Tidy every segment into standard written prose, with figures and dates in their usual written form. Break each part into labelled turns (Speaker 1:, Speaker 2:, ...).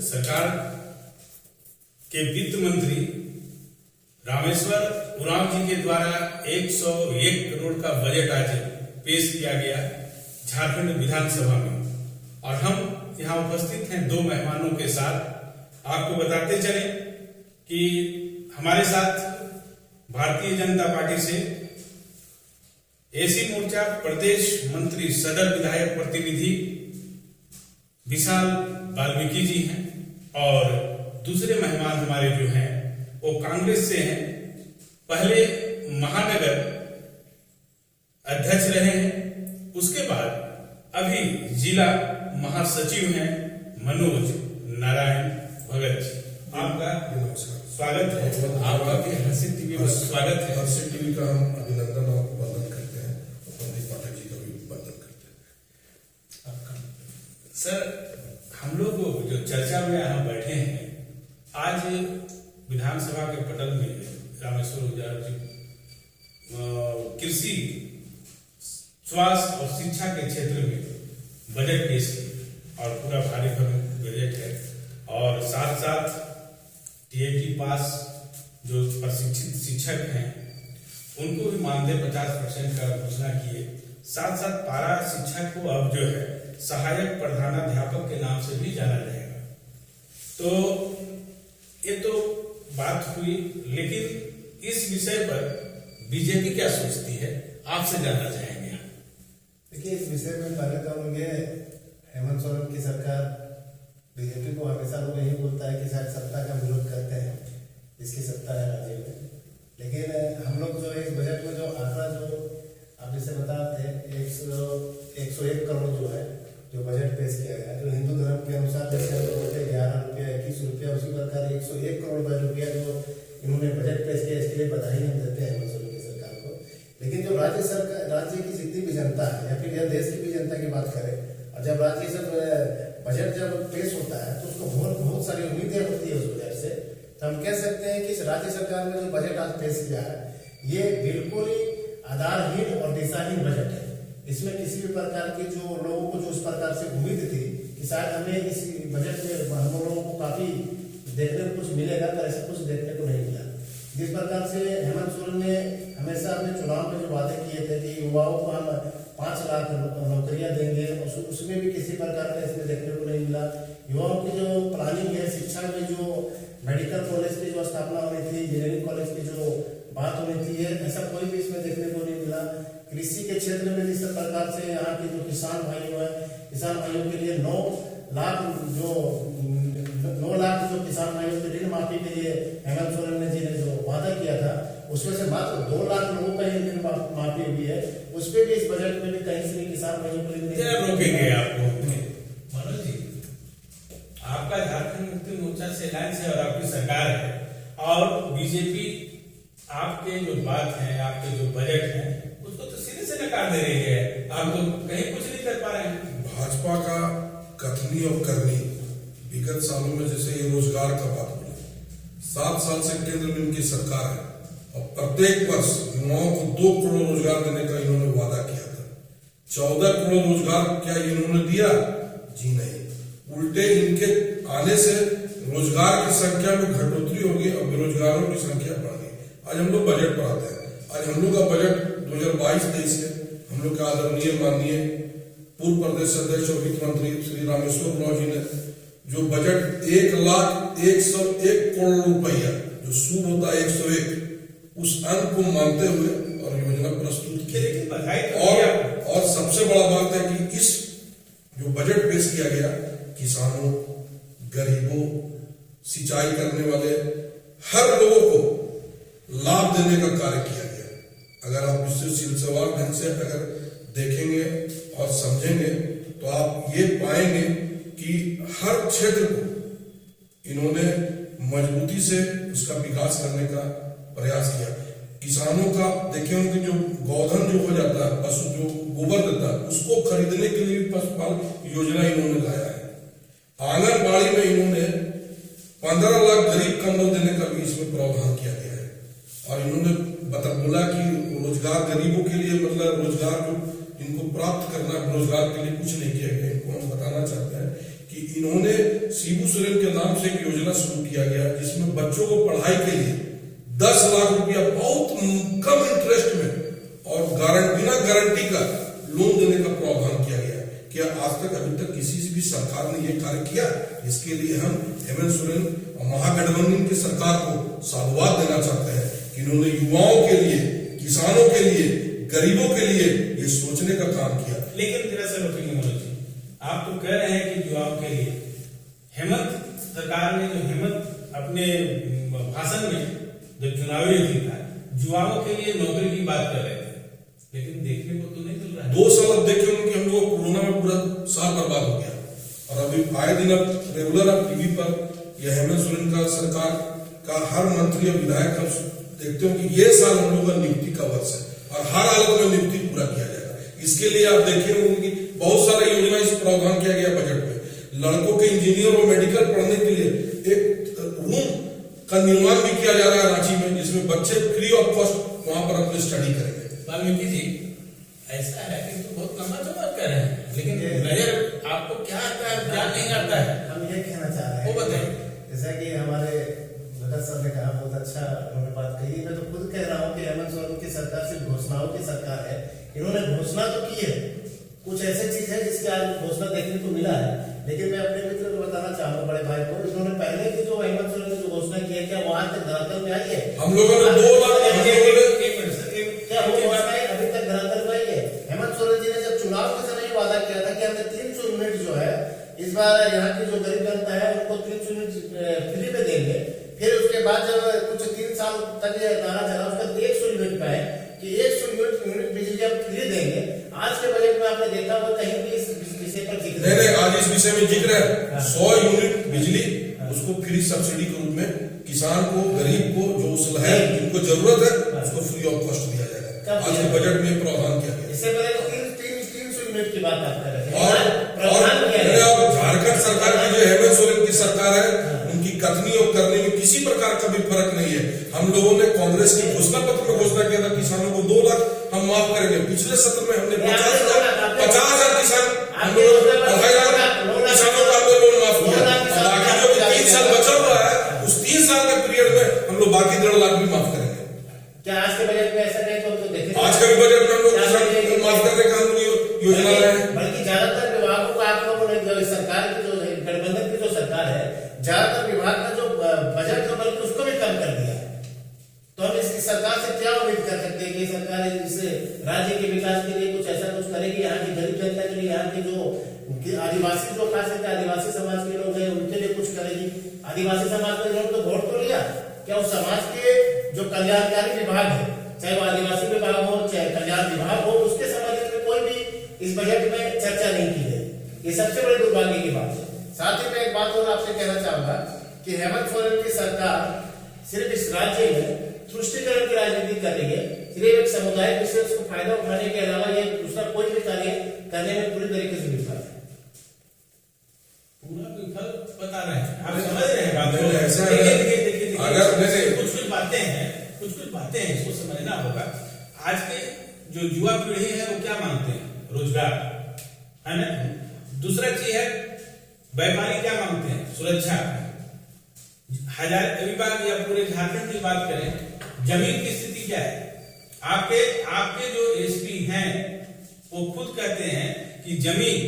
Speaker 1: सरकार के वित्त मंत्री रामेश्वर उरांव जी के द्वारा 101 करोड़ का बजट आज पेश किया गया झारखंड विधानसभा में, और हम यहाँ उपस्थित हैं दो मेहमानों के साथ। आपको बताते चले कि हमारे साथ भारतीय जनता पार्टी से एसी मोर्चा प्रदेश मंत्री सदर विधायक प्रतिनिधि विशाल वाल्मीकि जी हैं, और दूसरे मेहमान हमारे जो हैं वो कांग्रेस से हैं, पहले महानगर अध्यक्ष रहे हैं, उसके बाद अभी जिला महासचिव हैं मनोज नारायण भगत जी। आपका स्वागत है, आपका हर्षित टीवी पर स्वागत है।
Speaker 2: हर्षित टीवी का हम अभिनंदन और वंदन करते हैं, प्रदीप पाठक जी का भी वंदन करते हैं।
Speaker 1: सर, हम लोग जो चर्चा में यहाँ बैठे हैं, आज विधानसभा के पटल में रामेश्वर उरांव जी कृषि, स्वास्थ्य और शिक्षा के क्षेत्र में बजट पेश किए, और पूरा भारी भरकम बजट है, और साथ साथ टीएटी पास जो प्रशिक्षित शिक्षक हैं उनको भी मानदेय 50% का घोषणा किए। साथ साथ पारा शिक्षक को अब जो है सहायक प्रधानाध्यापक के नाम से भी जाना जाएगा। तो ये तो बात हुई, लेकिन इस विषय पर बीजेपी क्या सोचती है, आपसे जानना चाहेंगे।
Speaker 3: देखिए, इस विषय में पहले तो हम ये हेमंत सोरेन की सरकार बीजेपी को हमेशा लोग यही बोलता है कि शायद सत्ता का विरोध करते हैं, जिसकी सत्ता है राज्य में। लेकिन हम लोग जो इस बजट में जो आंकड़ा जो आप जैसे बताते हैं 101 करोड़ जो है जो बजट पेश किया गया, जो हिंदू धर्म के अनुसार जैसे 11 रुपया 21 रुपया, उसी प्रकार 101 करोड़ रुपया जो इन्होंने बजट पेश किया, इसके लिए बधाई हम देते हैं हेमंत सोरेन की सरकार को। लेकिन जो राज्य की जितनी भी जनता है या फिर देश की भी जनता की बात करें, और जब राज्य सब बजट जब पेश होता है तो उसको बहुत सारी उम्मीदें होती है उस बजट से। तो हम कह सकते हैं कि इस राज्य सरकार में जो बजट आज पेश किया है ये बिल्कुल ही आधारहीन और दिशाहीन बजट है। इसमें किसी भी प्रकार की जो लोगों को जो इस प्रकार से उम्मीद थी कि शायद हमें इस बजट में हम लोगों को काफी देखने को कुछ मिलेगा, तो ऐसा कुछ देखने को नहीं मिला। जिस प्रकार से हेमंत सोरेन ने हमेशा अपने चुनाव में जो वादे किए थे कि युवाओं को हम 5 लाख नौकरियां देंगे, उसमें भी किसी प्रकार का इसमें देखने को नहीं मिला। युवाओं की जो प्लानिंग है, शिक्षा में जो मेडिकल कॉलेज की जो स्थापना होनी थी, इंजीनियरिंग कॉलेज की जो बात होनी थी, ऐसा कोई भी इसमें देखने को नहीं मिला। कृषि के क्षेत्र में जिस प्रकार से यहाँ के जो किसान भाइयों हैं, किसान भाइयों के लिए 9 लाख जो किसान भाइयों के ऋण माफी के लिए हेमंत सोरेन जी ने जो वादा किया था, उसमें से मात्र 2 लाख लोगों का ही ऋण माफी हुई है। उस पर भी इस बजट में भी कहीं से किसान भाइयों को
Speaker 1: रोकेंगे आपको। मनोज जी, आपका झारखंड मुक्ति मोर्चा से अलायंस है और आपकी सरकार है, और बीजेपी आपके जो बात है, आपके जो बजट है, उसको तो सीधे से नकार दे रही है। आप तो कहीं कुछ नहीं कर पा रहे हैं।
Speaker 2: भाजपा का कथनी और करनी विगत सालों में, जैसे ये रोजगार का बात बोले, 7 साल से केंद्र में इनकी सरकार है, और प्रत्येक वर्ष युवाओं को 2 करोड़ रोजगार देने का इन्होंने वादा किया था। 14 करोड़ रोजगार क्या इन्होंने दिया? जी नहीं, उल्टे इनके आने से रोजगार की संख्या में घटोतरी होगी और बेरोजगारों की संख्या बढ़ गई। आज हम लोग बजट पर आते हैं। आज हम लोग का बजट 2022-23 है। हम लोग का आदरणीय माननीय पूर्व प्रदेश अध्यक्ष और वित्त मंत्री श्री रामेश्वर उरांव जी ने जो बजट 1,01,101 करोड़ रुपया, जो सूद होता है 101, उस अंक को मानते हुए और योजना प्रस्तुत की। और सबसे बड़ा बात है कि इस जो बजट पेश किया गया, किसानों, गरीबों, सिंचाई करने वाले हर लोगों को लाभ देने का कार्य किया गया। अगर आप इससे सिलसिलेवार ढंग से अगर देखेंगे और समझेंगे तो आप ये पाएंगे कि हर क्षेत्र को इन्होंने मजबूती से उसका विकास करने का प्रयास किया। किसानों का देखे होंगे, जो गोधन जो हो जाता है, पशु जो गोबर देता है, उसको खरीदने के लिए पशुपालन योजना इन्होंने लाया है। आंगनबाड़ी में इन्होंने 15 लाख गरीब कंबल देने का भी इसमें प्रावधान किया गया है। और इन्होंने बोला कि रोजगार गरीबों के लिए, मतलब रोजगार को इनको प्राप्त करना, रोजगार के लिए कुछ नहीं किया गया। इनको हम बताना चाहते हैं कि इन्होंने शिबू सोरेन के नाम से एक योजना शुरू किया गया जिसमें बच्चों को पढ़ाई के लिए 10 लाख रुपया बहुत कम इंटरेस्ट में और बिना गारंटी का लोन देने का प्रावधान किया गया। क्या आज तक अभी तक किसी भी सरकार ने यह कार्य किया? इसके लिए हम हेमंत सोरेन और महागठबंधन की सरकार को साधुवाद देना चाहते हैं कि इन्होंने युवाओं के लिए, किसानों के लिए, गरीबों के लिए ये सोचने का काम किया।
Speaker 1: लेकिन दरअसल मनोज जी, आप तो कह रहे हैं कि युवाओं के लिए हेमंत सरकार ने जो हेमंत अपने भाषण में जब चुनावी रैली था युवाओं के लिए नौकरी की बात कर रहे थे, लेकिन देखने को तो नहीं मिल रहा है।
Speaker 2: 2 साल अब देखे होंगे कि हम लोग कोरोना में पूरा साल बर्बाद हो गया और अभी आए दिन अब रेगुलर अब टीवी पर यह हेमंत सोरेन का सरकार का हर मंत्री और विधायक हम देखते हो कि ये साल हम लोग का नियुक्ति का वर्ष है और हर हालत में नियुक्ति पूरा किया जाएगा। इसके लिए आप देखे होंगे कि बहुत सारा योजना इस प्रावधान किया गया बजट में। लड़कों के इंजीनियर और मेडिकल पढ़ने के लिए एक रूम का निर्माण भी किया जा रहा है रांची में, जिसमें बच्चे फ्री ऑफ कॉस्ट वहां पर अपनी स्टडी करेंगे।
Speaker 1: वाल्मीकि जी, ऐसा है कि तो बहुत लंबा चौड़ा कर रहे हैं, लेकिन नजर आपको क्या आता है क्या नहीं आता है?
Speaker 3: हम ये कहना चाह रहे हैं,
Speaker 1: वो बताइए।
Speaker 3: जैसा कि हमारे भगत साहब ने कहा, बहुत अच्छा उन्होंने बात कही। मैं तो खुद कह रहा हूँ कि हेमंत सोरेन की सरकार सिर्फ घोषणाओं की सरकार है। इन्होंने घोषणा तो की है, कुछ ऐसी चीज है जिसकी आज घोषणा देखने को मिला है, लेकिन मैं अपने मित्र को बताना चाहूंगा, बड़े भाई को, इन्होंने पहले की जो हेमंत सोरेन ने जो घोषणा की है क्या वो आज तक धरातल में आई है?
Speaker 2: हम लोगों ने 2 लाख
Speaker 3: क्या वो घोषणाएं अभी तक धरातल में आई है? हेमंत सोरेन जी ने जब चुनाव के समय ये वादा किया था कि हमने 300 यूनिट जो है इस बार यहाँ की जो गरीब जनता है उनको 300 यूनिट फ्री में देंगे। फिर उसके बाद जब कुछ 3 साल तक ये नारा चला, उसका 100 यूनिट पे है कि 100 यूनिट बिजली हम फ्री देंगे। आज के बजट में आपने देखा होगा कहीं भी इस विषय पर जिक्र
Speaker 2: नहीं, आज इस विषय में जिक्र है। 100 यूनिट बिजली उसको फ्री सब्सिडी के रूप में किसान को, गरीब को, जो उसल है जिनको जरूरत है उसको फ्री ऑफ कॉस्ट दिया जाएगा। आज के बजट में प्रावधान किया गया।
Speaker 3: इससे पहले 300 यूनिट की बात आप कर रहे हैं
Speaker 2: और झारखंड सरकार की जो हेमंत सोरेन की सरकार है उनकी कथनी और करने में किसी प्रकार का भी फर्क नहीं है। हम लोगों ने कांग्रेस की घोषणा पत्र में घोषणा किया था किसानों को 2 लाख हम माफ करेंगे। पिछले सत्र में हमने 50,000 किसान हम लोग 2,500 किसानों का हमने लोन माफ किया। बाकी जो 3 साल बचा हुआ है उस 3 साल के पीरियड में हम लोग बाकी 1.5 लाख भी माफ करेंगे।
Speaker 3: क्या आज के बजट में ऐसा नहीं? तो देखें
Speaker 2: आज के बजट में हम लोग किसान माफ करने का हम लोग योजना लाए हैं।
Speaker 3: बल्कि ज्यादातर विभागों को आप लोगों ने जो सरकार की जो गठबंधन की जो सरकार है, ज्यादातर विभाग का जो बजट है बल्कि उसको भी कम कर दिया है। तो हम इस सरकार से क्या उम्मीद कर सकते हैं कि सरकार इस राज्य के विकास के लिए कुछ ऐसा कुछ करेगी, यहाँ की गरीब जनता के लिए, यहाँ के जो आदिवासी जो खास करके आदिवासी समाज के लोग हैं उनके लिए कुछ करेगी? आदिवासी समाज में इन्होंने तो वोट तो लिया, क्या उस समाज के जो कल्याणकारी विभाग है, चाहे वो आदिवासी विभाग हो चाहे कल्याण विभाग हो, उसके संबंध में कोई भी इस बजट में चर्चा नहीं की गई। ये सबसे बड़ी दुर्भाग्य की बात है। साथ ही मैं एक बात और आपसे कहना चाहूंगा कि हेमंत सोरेन की सरकार सिर्फ इस राज्य में तुष्टिकरण की राजनीति कर रही है, सिर्फ एक समुदाय विशेष को फायदा उठाने के अलावा ये दूसरा कोई भी कार्य करने में पूरी तरीके से विफल है।
Speaker 1: पूरा विफल बता रहे हैं, आप समझ रहे हैं बात को?
Speaker 2: ऐसा है
Speaker 1: अगर कुछ बातें हैं, कुछ बातें हैं, इसको समझना होगा। आज के जो युवा पीढ़ी है वो क्या मांगते हैं? रोजगार है ना। दूसरा चीज है व्यापारी क्या मांगते हैं? सुरक्षा। हजारी बाग या पूरे झारखंड की बात करें, जमीन की स्थिति क्या है? आपके जो एसपी हैं वो खुद कहते हैं कि जमीन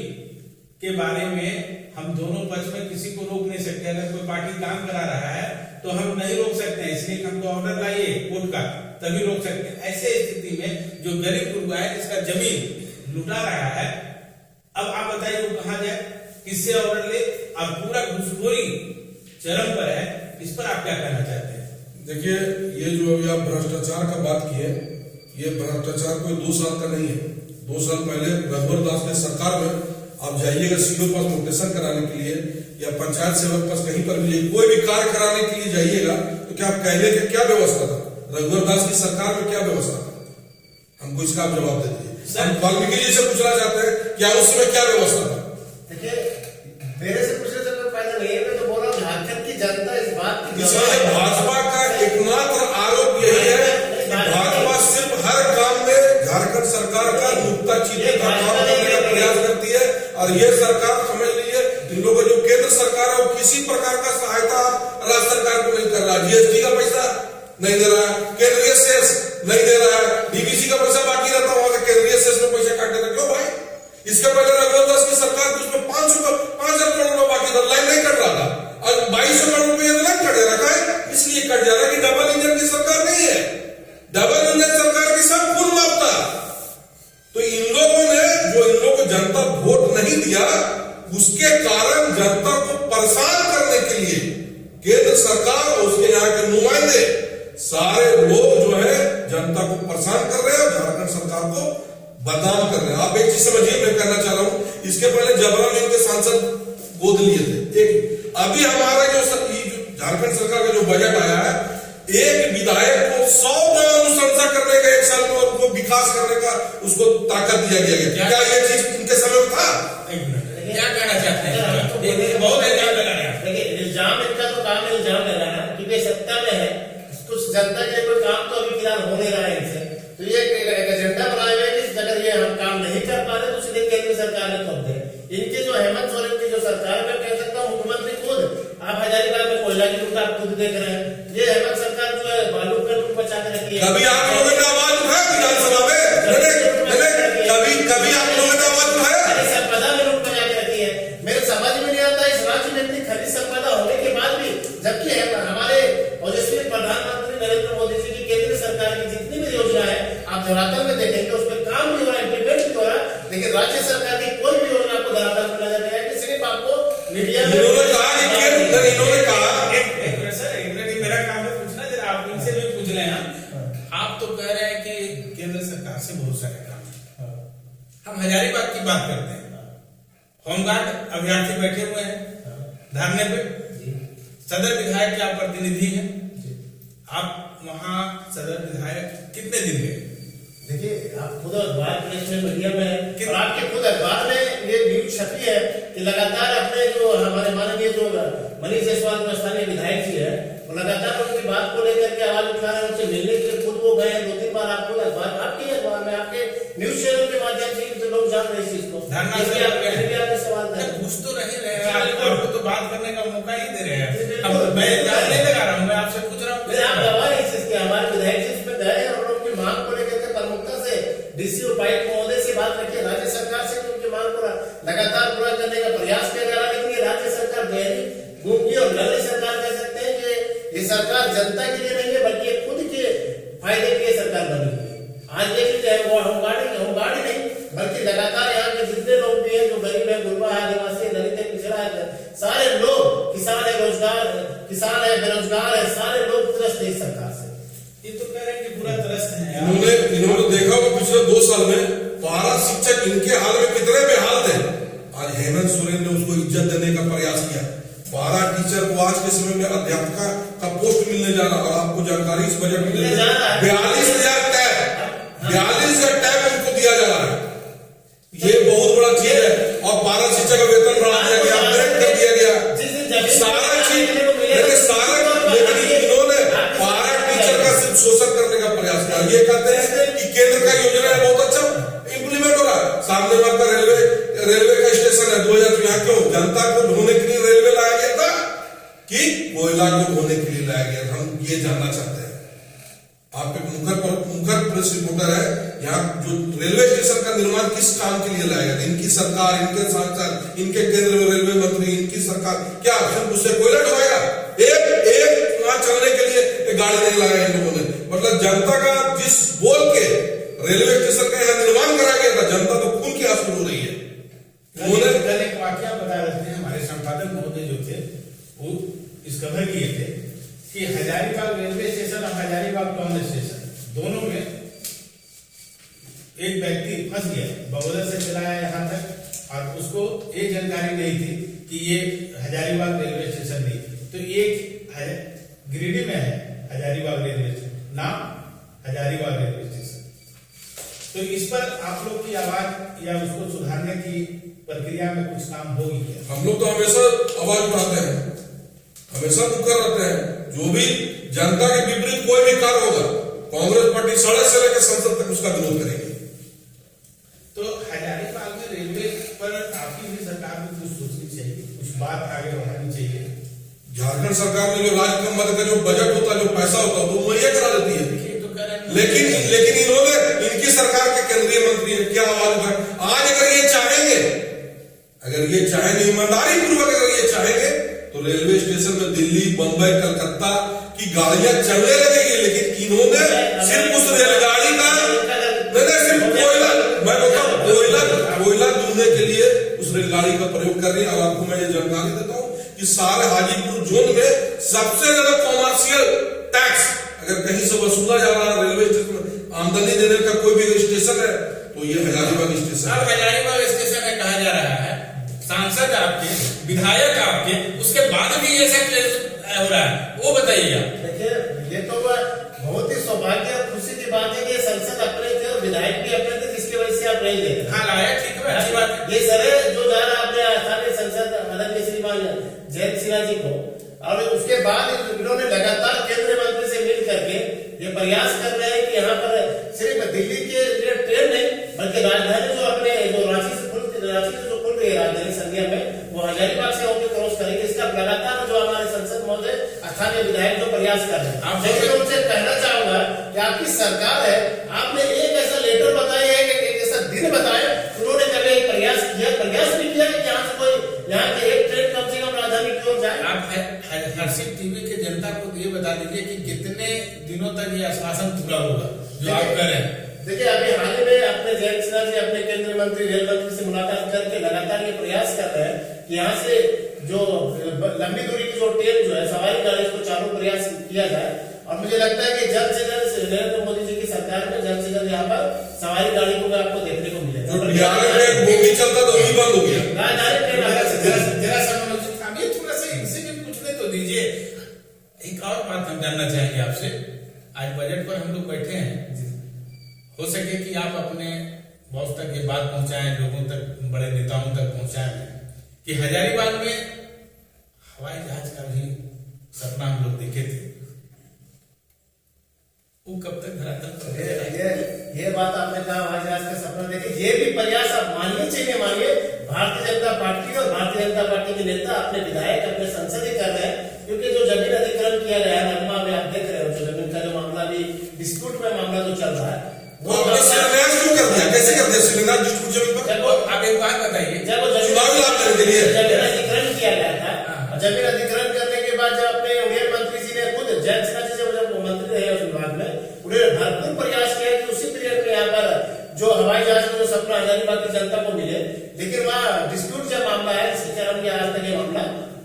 Speaker 1: के बारे में हम दोनों पक्ष में किसी को रोक नहीं सकते। अगर कोई पार्टी काम करा रहा है तो हम नहीं रोक सकते हैं, इसलिए हमको ऑर्डर लाइए कोर्ट का, तभी रोक सकते हैं। ऐसे स्थिति में जो गरीब गुरबा है जिसका जमीन लुटा रहा है, अब आप बताइए वो कहां जाए, किससे ऑर्डर ले? अब पूरा घुसखोरी चरम पर है। इस पर आप क्या कहना चाहते हैं?
Speaker 2: देखिए, ये जो अभी आप भ्रष्टाचार का बात किए, ये भ्रष्टाचार कोई 2 साल का नहीं है। 2 साल पहले रघुवर दास के सरकार में आप जाइएगा सीओ पास नोटिशन कराने के लिए या पंचायत सेवक पास कहीं पर भी कोई भी कार्य कराने के लिए जाइएगा तो क्या आप पहले के क्या व्यवस्था था? रघुवर दास की सरकार में क्या व्यवस्था था? हमको इसका आप जवाब दे दीजिए। हम वाल्मीकि जी से पूछना चाहते हैं क्या उस समय क्या व्यवस्था था?
Speaker 3: देखिए, मेरे से पूछने से कोई फायदा नहीं है। मैं तो बोल रहा हूँ झारखंड की जनता इस बात की
Speaker 2: भाजपा का एकमात्र आरोप यही है कि भाजपा सिर्फ हर काम में झारखंड सरकार का नुक्ताचीनी का काम करने का प्रयास करती है और ये सरकार समझ लीजिए इन लोगों का जो केंद्र सरकार है वो किसी प्रकार का सहायता राज्य सरकार को नहीं कर रहा, जीएसटी का पैसा नहीं दे रहा है, केंद्रीय सेस नहीं दे रहा है, डीबीसी का पैसा बाकी रहता वहां का केंद्रीय सेस में पैसा काट देता। क्यों भाई? इसके पहले रघुवंश की सरकार थी, उसमें 5,000 करोड़ रुपए बाकी था, लाइन नहीं कट रहा था। और 2200 करोड़ रुपए लाइन कट रखा है, इसलिए कट जा रहा है कि डबल इंजन की सरकार नहीं है। डबल इंजन सरकार की सब खून मापता। तो इन लोगों ने जो इन लोगों को जनता वोट नहीं दिया, उसके कारण जनता को परेशान करने के लिए केंद्र सरकार और उसके यहाँ के नुमाइंदे सारे लोग जो है जनता को परेशान कर रहे हैं और झारखंड सरकार को बदनाम कर रहे हैं। आप एक चीज समझिए, मैं कहना चाह रहा हूं, इसके पहले जबरन इनके सांसद गोद लिए थे। एक अभी हमारा जो झारखंड सरकार का जो बजट आया है, एक विधायक को 100 बार अनुशंसा करने का 1 साल में, और उनको विकास करने का उसको ताकत दिया गया। क्या ये चीज इनके समय में था?
Speaker 1: क्या कहना चाहते हैं? बहुत इल्जाम लगा रहे हैं।
Speaker 3: देखिए, इल्जाम इनका तो काम इल्जाम लगाना, क्योंकि सत्ता में है तो जनता के कोई काम तो अभी फिलहाल हो नहीं रहा है इनसे। तो ये एक एजेंडा बनाए हुए कि अगर ये हम काम नहीं कर पा रहे तो सीधे केंद्र सरकार ने कर दे। इनके जो हेमंत सोरेन की जो सरकार में कह सकता हूँ, मुख्यमंत्री खुद, आप हजारीबाग में कोयला की लूट आप खुद देख रहे हैं। ये हेमंत सरकार जो है बालू पे लूट बचा के रखी है।
Speaker 2: कभी आप लोगों ने आवाज उठाया विधानसभा में? कभी आप लोगों ने आवाज उठाया?
Speaker 3: संपदा में लूट बचा के रखी है। मेरे समझ में नहीं आता, इस राज्य में इतनी खनिज संपदा होने के बाद भी, जबकि हमारे ओजस्वी प्रधानमंत्री नरेंद्र मोदी जी की केंद्र सरकार की जितनी भी योजना है, आप धरातल में देखेंगे उसमें काम भी हो रहा है, इम्प्लीमेंट भी हो रहा है, लेकिन राज्य सरकार की कोई भी योजना आपको धरातल में नजर नहीं आएगी। सिर्फ आपको मीडिया में
Speaker 2: इन्होंने कहा
Speaker 1: मेरा काम है पूछना, जरा आप इनसे भी पूछ रहे हैं। आप तो कह रहे हैं कि केंद्र सरकार से बहुत सारे काम है। हम हजारीबाग की बात करते हैं, होमगार्ड अभ्यर्थी बैठे हुए हैं धरने पे, सदर विधायक क्या प्रतिनिधि हैं, आप वहां सदर विधायक कितने दिन गए?
Speaker 3: देखिए, आप खुद अखबार प्रेस में मीडिया में, और आपके खुद अखबार में ये न्यूज छपी है कि लगातार अपने जो हमारे माननीय जो मनीष जायसवाल जो स्थानीय विधायक जी है, वो लगातार उनकी बात को लेकर के आवाज उठा रहे हैं, उनसे मिलने के लिए खुद वो गए 2-3 बार। आपको अखबार, आपके अखबार में, आपके न्यूज चैनल के माध्यम से तो लोग जान रहे इस चीज को। आपके सवाल था,
Speaker 1: पूछ तो रहे हैं, आपको तो बात करने का मौका ही दे रहे हैं। मैं नहीं लगा रहा हूँ, मैं आपसे पूछ रहा हूँ।
Speaker 3: आप गवाह इस चीज के, हमारे विधायक जी इसमें गए और उनकी मांग को लेकर के प्रमुखता से डीसी उपायुक्त महोदय से बात रखी, राज्य सरकार से उनकी मांग को लगातार पूरा करने का प्रयास किया जा रहा है। लेकिन राज्य सरकार गहरी गूंगी और लड़ी सरकार कह सकते हैं कि ये सरकार जनता के लिए नहीं है, बल्कि खुद के फायदे के लिए सरकार बनी हुई है। आज देख लीजिए, वो होमगार्ड ही नहीं, बल्कि लगातार यहाँ के जितने लोग भी हैं जो गरीब है, गुरबा है, आदिवासी, दलित है, पिछड़ा है, सारे लोग, किसान है, बेरोजगार है, सारे लोग त्रस्त है इस सरकार से।
Speaker 1: ये तो कह रहे हैं कि पूरा त्रस्त है।
Speaker 2: इन्होंने देखा होगा पिछले 2 साल में पारा शिक्षक इनके हाल में कितने बेहाल थे। आज हेमंत सोरेन ने उसको इज्जत देने का प्रयास किया। पारा टीचर को आज के समय में अध्यापका का पोस्ट मिलने जा रहा, और आपको जानकारी इस बजट में 42,000 टैब उनको दिया जा रहा है। ये बहुत बड़ा चीज है। और पारा शिक्षक का वेतन बढ़ा दिया गया, अपग्रेड कर दिया गया, सारा चीज। लेकिन इन्होंने पारा टीचर का सिर्फ शोषण करने का प्रयास किया। ये कहते हैं कि केंद्र का योजना है बहुत अच्छा इंप्लीमेंट हो रहा है। सामने वाला रेलवे का स्टेशन है 2000, यहाँ क्यों जनता को ढोने के लिए रेलवे लाया गया था कि कोयला को ढोने के लिए लाया गया? हम ये जानना चाहते हैं। आपके मुखर प्रेस रिपोर्टर है, यहाँ जो रेलवे स्टेशन का निर्माण किस काम के लिए लाया गया? इनकी सरकार, इनके सांसद, इनके केंद्र में रेलवे मंत्री, इनकी सरकार क्या सिर्फ उससे कोयला ढोएगा? एक वहां चलने के लिए गाड़ी नहीं लगाया इन लोगों ने। मतलब जनता का जिस बोल के रेलवे स्टेशन का यहाँ निर्माण कराया गया था, जनता तो खून की आंसू हो रही है।
Speaker 1: उन्होंने कल एक वाकया बता रहे थे, हमारे संपादक महोदय जो थे वो इस कवर किए थे कि हजारीबाग रेलवे स्टेशन और हजारीबाग टाउन स्टेशन दोनों में एक व्यक्ति फंस गया, बगोदर से चला आया यहाँ तक, और उसको ये जानकारी नहीं थी कि ये हजारीबाग रेलवे स्टेशन नहीं। तो एक गिरिडीह में है हजारीबाग रेलवे स्टेशन, नाम हजारीबाग रेलवे स्टेशन। तो इस पर आप लोग की आवाज या उसको सुधारने की प्रक्रिया में कुछ काम होगी क्या?
Speaker 2: हम लोग तो हमेशा आवाज उठाते हैं, हमेशा मुखर रहते हैं। जो भी जनता के विपरीत कोई भी कार्य होगा, कांग्रेस पार्टी सड़क से लेकर संसद तक उसका विरोध करेगी।
Speaker 1: तो हजारीबाग में रेलवे पर आपकी भी सरकार को कुछ सोचनी चाहिए, कुछ बात आगे बढ़ानी चाहिए।
Speaker 2: झारखंड सरकार में जो राज्य मद का जो बजट होता है, जो पैसा होता है, वो मुहैया करा देती है। लेकिन इन्होंने, इनकी सरकार के केंद्रीय मंत्री ने क्या आवाज उठाई? आज अगर ये चाहेंगे, ईमानदारी पूर्वक अगर ये चाहेंगे तो रेलवे स्टेशन में दिल्ली, बंबई, कलकत्ता की गाड़ियां चलने लगेगी। लेकिन इन्होंने सिर्फ उस रेलगाड़ी का सिर्फ कोयला, मैं बताऊं, कोयला ढूंढने के लिए उस रेलगाड़ी का प्रयोग कर रही है। अब आपको मैं ये जानकारी देता हूं कि सारे हाजीपुर जोन में सबसे ज्यादा कॉमर्शियल टैक्स अगर कहीं से वसूला जा रहा है रेलवे स्टेशन में, आमदनी देने का कोई भी स्टेशन है तो ये हजारीबाग स्टेशन है।
Speaker 1: हजारीबाग स्टेशन है कहा जा रहा है, सांसद आपके, विधायक आपके, उसके बाद भी ये सब हो रहा है, वो बताइएगा।
Speaker 3: देखिए, ये तो बहुत ही सौभाग्य और खुशी की बात है कि संसद अपने थे और विधायक भी अपने थे, जिसकी वजह से आप नहीं ले रहे।
Speaker 1: हाँ लाया, ठीक है, अच्छी बात है।
Speaker 3: ये सरे जो जा रहा आपने स्थानीय संसद आदरणीय श्रीमान जयंत सिन्हा जी को, और उसके बाद इन्होंने लगातार केंद्रीय मंत्री से मिल करके ये प्रयास कर रहे हैं कि यहाँ पर सिर्फ दिल्ली के लिए ट्रेन नहीं बल्कि राजधानी जो अपने जो रांची से जो खुल रही है राजधानी संध्या में, वो हजारीबाग से होकर क्रॉस करेंगे। इसका लगातार जो हमारे संसद महोदय स्थानीय विधायक जो प्रयास कर रहे हैं, लेकिन उनसे कहना चाहूंगा कि आपकी सरकार है, आपने एक ऐसा लेटर बताया है कि एक ऐसा दिन बताया, उन्होंने कभी एक प्रयास भी किया कि यहाँ से कोई यहाँ के एक ट्रेन कम से कम राजधानी की ओर जाए।
Speaker 1: आप हर्षित टीवी के जनता को ये बता दीजिए कि कितने दिनों तक ये आश्वासन पूरा होगा जो आप कर रहे हैं।
Speaker 3: देखिए, अभी हाल ही में अपने जयंत सिन्हा जी अपने केंद्रीय मंत्री, रेल मंत्री से मुलाकात करके लगातार ये प्रयास कर रहे हैं कि यहाँ से जो लंबी दूरी की जो ट्रेन जो है सवारी गाड़ी, उसको चालू प्रयास किया जाए। और मुझे लगता है कि जल्द से जल्द नरेंद्र मोदी जी की सरकार में जल्द से जल्द यहाँ पर सवारी गाड़ी को आपको देखने को मिलेगा।
Speaker 2: चलता तो अभी बंद हो गया।
Speaker 1: थोड़ा सा इनसे भी पूछने तो दीजिए। एक और बात हम जानना चाहेंगे आपसे, आज बजट पर हम लोग बैठे हैं, हो सके कि आप अपने बॉस तक ये बात पहुंचाएं, लोगों तक, बड़े नेताओं तक पहुंचाएं कि हजारीबाग में हवाई जहाज का भी सपना हम लोग देखे थे, वो कब तक धरातल पर?
Speaker 3: ये बात आपने कहा हवाई जहाज का सपना देखे, ये भी प्रयास आप मानिए चाहिए मानिए, भारतीय जनता पार्टी और भारतीय जनता पार्टी के नेता, अपने विधायक, अपने संसद ही कर रहे हैं। क्योंकि जो जमीन अधिग्रहण किया गया है नगमा में, आप देख रहे हो, जो जमीन का जो मामला भी डिस्प्यूट में मामला जो चल रहा है, वो
Speaker 2: शिलान्यास क्यों कर दिया? कैसे कर दिया शिलान्यास डिस्प्यूट जमीन पर?
Speaker 1: आप एक बात बताइए,
Speaker 3: जब वो
Speaker 2: चुनावी लाभ लेने के लिए
Speaker 3: जमीन अधिग्रहण किया गया था, जमीन अधिग्रहण करने के बाद जब अपने रेल मंत्री जी ने खुद जयंत सिन्हा जी जब वो मंत्री रहे उस विभाग में, उन्होंने भरपूर प्रयास किया कि उसी पीरियड में यहाँ पर जो हवाई जहाज का जो सपना हजारीबाग की जनता को मिले। लेकिन वहाँ डिस्प्यूट जब मामला है, इसके चरण के आज तक ये मामला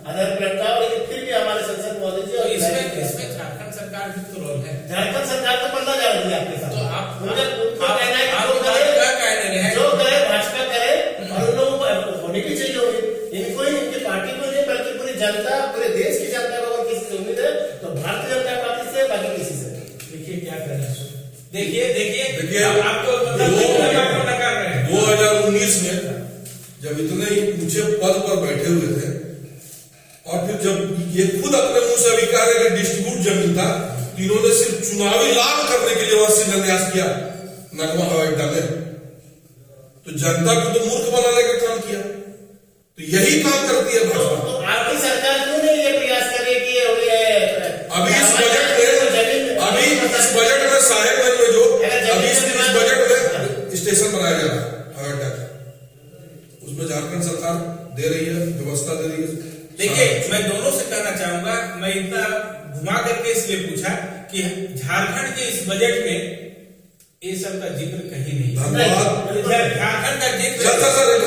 Speaker 3: आधार पर लटका, लेकिन फिर भी हमारे संसद महोदय जी और
Speaker 1: इसमें झारखंड सरकार भी तो रोल है।
Speaker 3: झारखंड सरकार तो पल्ला जा रही है आपके साथ।
Speaker 1: तो आप
Speaker 3: उनको कहना है कि जो करे भाजपा करे, और उन लोगों को होनी भी चाहिए होगी। इनको ही, इनकी पार्टी को नहीं बल्कि पूरी जनता, पूरे देश की जनता को अगर किसी से उम्मीद है तो भारतीय जनता पार्टी से, बाकी किसी से।
Speaker 1: देखिए क्या कर रहे हैं, देखिए आप तो
Speaker 2: 2019 में जब इतने ऊंचे पद पर बैठे हुए थे और फिर जब ये खुद अपने मुंह से अभी कह रहे कि डिस्ट्रीब्यूट जमीन था, इन्होंने सिर्फ चुनावी लाभ करने के लिए वहां शिलान्यास किया नगमा हवाई अड्डा में, तो जनता को तो मूर्ख बनाने का काम किया। तो यही काम करती है भाजपा।
Speaker 3: तो आपकी सरकार क्यों नहीं ये प्रयास करे कि
Speaker 2: अभी इस बजट में साहेबगंज में जो अभी इस बजट में स्टेशन बनाया जा रहा है हवाई अड्डा का, उसमें झारखंड सरकार दे रही है, व्यवस्था दे रही है।
Speaker 1: देखिए, मैं दोनों से कहना चाहूंगा, मैं इतना घुमा करके इसलिए पूछा कि झारखंड के इस बजट में ये सब का जिक्र कहीं नहीं, झारखंड का जिक्र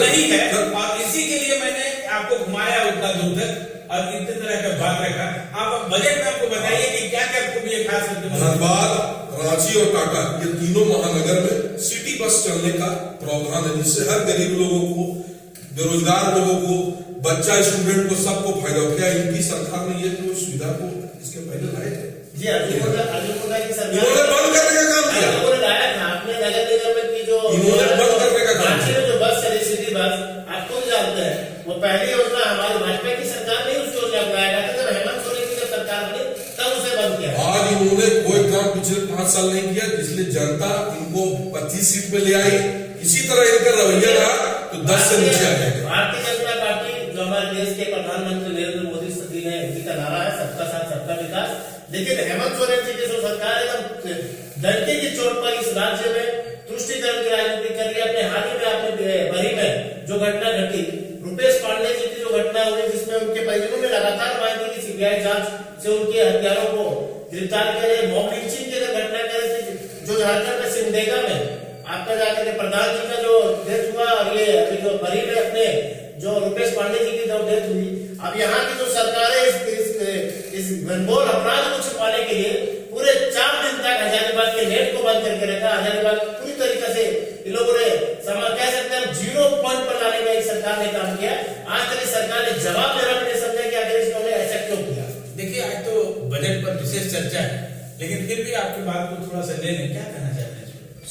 Speaker 1: नहीं है, और इसी के लिए मैंने आपको घुमाया उतना दूर तक और इतने तरह का बात रखा। आप बजट में आपको बताइए कि क्या क्या खूबी है खास करके।
Speaker 2: धनबाद, रांची और टाटा, ये तीनों महानगर में सिटी बस चलने का प्रावधान है, जिससे हर गरीब लोगों को, बेरोजगार लोगों को, बच्चा स्टूडेंट को, सबको फायदा हो। क्या इनकी सरकार ने ये जो सुविधा को इसके पहले लाए थे?
Speaker 3: जी, अजूबा की सरकार
Speaker 2: इन्होंने बंद करने का काम किया।
Speaker 3: लाया था आपने नगर निगम की जो
Speaker 2: इन्होंने बंद करने का काम किया।
Speaker 3: जो बस चली सिटी बस, आप खुद जानते हैं, वो पहली योजना हमारी भाजपा की सरकार ने उस योजना को लाया था, जब हेमंत सोरेन की सरकार ने तब उसे बंद किया।
Speaker 2: आज इन्होंने कोई काम पिछले 5 साल नहीं किया, जिसलिए जनता इनको 25 सीट पे ले आई। इसी तरह इनका रवैया रहा तो 10 से नीचे आ जाएगा।
Speaker 3: भारतीय जनता पार्टी जो हमारे देश के प्रधानमंत्री नरेंद्र मोदी जी ने का नारा है, सबका साथ सबका विकास। लेकिन हेमंत सोरेन जी की जो सरकार एकदम डंके की चोट पर इस राज्य में तुष्टीकरण की राजनीति कर रही है। अपने हाल ही में आपने बरी में जो घटना घटी, रुपेश पांडे जी की जो घटना हुई, जिसमें उनके परिजनों ने लगातार मांग की कि सीबीआई जांच से उनके हत्यारों को गिरफ्तार करे। मॉब लिंचिंग की घटना करे थी जो झारखंड में सिमडेगा में आपका जाकर के प्रधान जी का जो डेथ हुआ, और ये अभी जो बरी में अपने जो रुपेश पांडे जी की जो डेथ हुई। अब यहाँ की जो सरकार है इस घनघोर अपराध को छिपाने के लिए पूरे 4 दिन तक हजारीबाग के नेट को बंद करके रखा। हजारीबाग पूरी तरीके से इन लोगों ने कह सकते हैं 0 पॉइंट पर लाने में एक सरकार ने काम किया। आज तक इस सरकार ने जवाब देना भी नहीं समझा कि आखिर इन्होंने ऐसा क्यों किया।
Speaker 1: देखिए, आज तो बजट पर विशेष चर्चा है, लेकिन फिर भी आपकी बात को थोड़ा सा ले लें, क्या कहना चाहते हैं?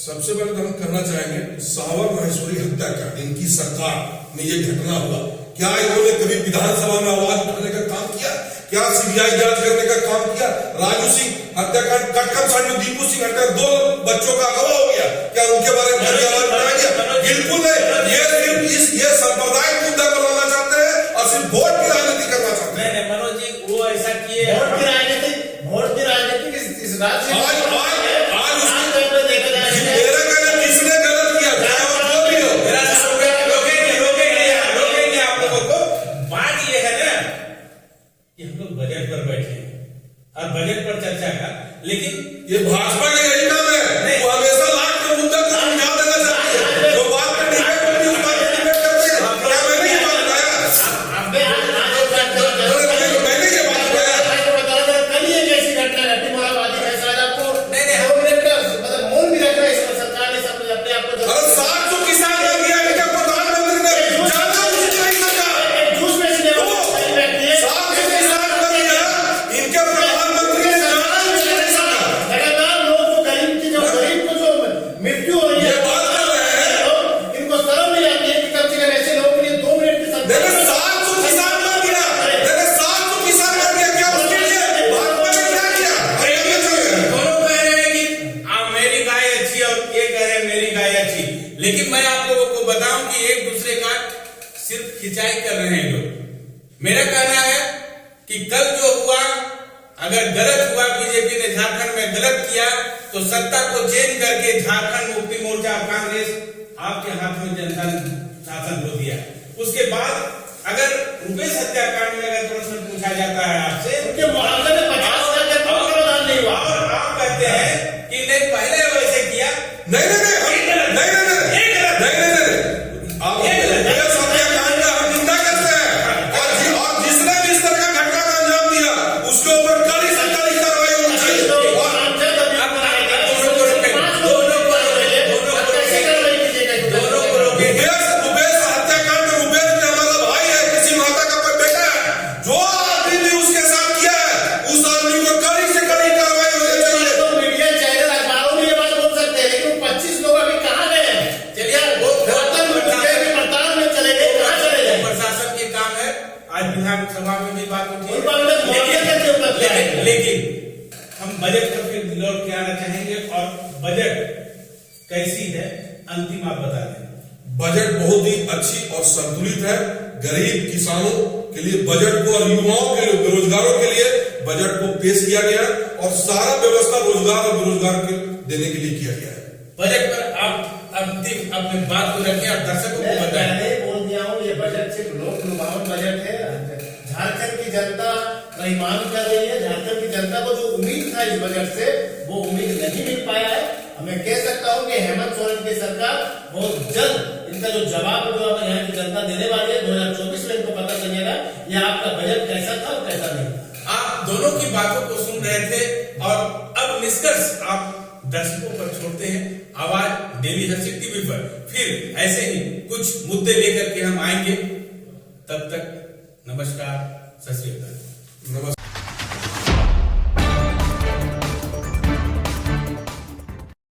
Speaker 2: सबसे पहले तो हम कहना चाहेंगे, सावर महेश्वरी हत्याकांड, इनकी सरकार में ये घटना हुआ, क्या इन्होंने कभी विधानसभा में आवाज उठाने का काम किया? क्या सीबीआई जांच करने का काम किया? राजू सिंह हत्याकांड, कटकम साइड में दीपू सिंह हत्याकांड, 2 बच्चों का अगवा हो गया, क्या उनके बारे में आवाज उठाया गया? बिल्कुल नहीं। ये सिर्फ ये सांप्रदायिक मुद्दा को लाना चाहते हैं और सिर्फ वोट की राजनीति करना चाहते हैं।
Speaker 1: नहीं मनोज जी, वो ऐसा किए
Speaker 3: वोट की राजनीति इस राज्य में
Speaker 1: बजट पर चर्चा का, लेकिन
Speaker 2: ये भाजपा का यही काम है, वो हमेशा लाख के मुद्दे को समझा देना चाहती है। जो बात पर डिबेट होती है उस बात पर डिबेट करती है। क्या मैंने ये बात बताया? मैंने ये बात बताया।
Speaker 3: कल ये कैसी घटना घटी मोराबादी में, शायद आपको 2 मिनट का मतलब मौन भी रखना है। इसमें सरकार ने सब अपने आप को
Speaker 2: 700 किसान मर गया, इनका प्रधानमंत्री ने जानना कुछ नहीं समझा।
Speaker 3: जूस में से
Speaker 2: 700 किसान मर गया, इनके प्रधानमंत्री ने
Speaker 3: मृत्यु हो रही है,
Speaker 2: बात कर रहे हैं।
Speaker 3: इनको शर्म नहीं आती है कि कम से कम ऐसे लोगों के लिए 2 मिनट की सरकार।
Speaker 2: 700 किसान मर गया, 700 किसान मर गया, क्या उसके लिए भाजपा ने क्या किया?
Speaker 1: दोनों कह रहे हैं कि आप मेरी गाय अच्छी और ये कह रहे हैं मेरी गाय अच्छी, लेकिन मैं आप लोगों को बताऊं कि एक दूसरे का सिर्फ खिंचाई कर रहे हैं लोग। मेरा कहना है कि कल जो हुआ, अगर गलत हुआ, बीजेपी ने झारखंड में गलत किया, तो सत्ता को चेंज करके झारखंड मुक्ति मोर्चा कांग्रेस आपके हाथ में जनता शासन को दिया। उसके बाद अगर रुपेश हत्याकांड में अगर प्रश्न पूछा जाता है आपसे,
Speaker 3: उनके मुआवजे में 50,000 का प्रावधान नहीं हुआ,
Speaker 1: और आप कहते हैं कि नहीं पहले वैसे किया।
Speaker 2: नहीं आप रुपेश हत्याकांड का हम निंदा करते हैं, और जिसने भी इस तरह का घटना का अंजाम दिया उसके ऊपर कड़ी सरकारी कार्रवाई होनी चाहिए। रुपेश हत्याकांड में रुपेश ने हमारा भाई है, किसी माता का कोई बेटा है, जो आदमी भी उसके साथ किया है उस आदमी को कड़ी से कड़ी कार्रवाई होनी चाहिए।
Speaker 3: तो मीडिया चैनल अखबारों में ये बात बोल सकते हैं, लेकिन 25 लोग अभी कहाँ गए हैं? चलिए में चले गए, कहाँ चले गए?
Speaker 1: प्रशासन के काम है। आज विधानसभा में भी बात उठी, लेकिन हम बजट पर फिर लौट के आना चाहेंगे। और बजट कैसी है, अंतिम आप बता दें।
Speaker 2: बजट बहुत ही अच्छी और संतुलित है। गरीब किसानों के लिए बजट को और युवाओं के लिए, बेरोजगारों के लिए बजट को पेश किया गया और सारा व्यवस्था रोजगार और बेरोजगार के देने के लिए किया गया है।
Speaker 1: बजट पर आप अंतिम अपने बात को रखें और दर्शकों को बताएं।
Speaker 3: मैंने बोल दिया हूँ, ये बजट सिर्फ लोक लुभावन बजट है। झारखंड की जनता बेईमान कर रही है। झारखंड की जनता को जो उम्मीद था इस बजट से, वो उम्मीद नहीं मिल पाया है। मैं कह सकता हूं कि हेमंत सोरेन की सरकार बहुत जल्द इनका जो जवाब जो यहाँ की जनता देने वाली है, 2024 में इनको पता चलेगा ये आपका बजट कैसा था और कैसा नहीं था।
Speaker 1: आप दोनों की बातों को सुन रहे थे और अब निष्कर्ष आप दर्शकों पर छोड़ते हैं। आवाज डेली हर्षित टीवी पर फिर ऐसे ही कुछ मुद्दे लेकर के हम आएंगे। तब तक नमस्कार, सत श्री अकाल।
Speaker 2: नमस्कार।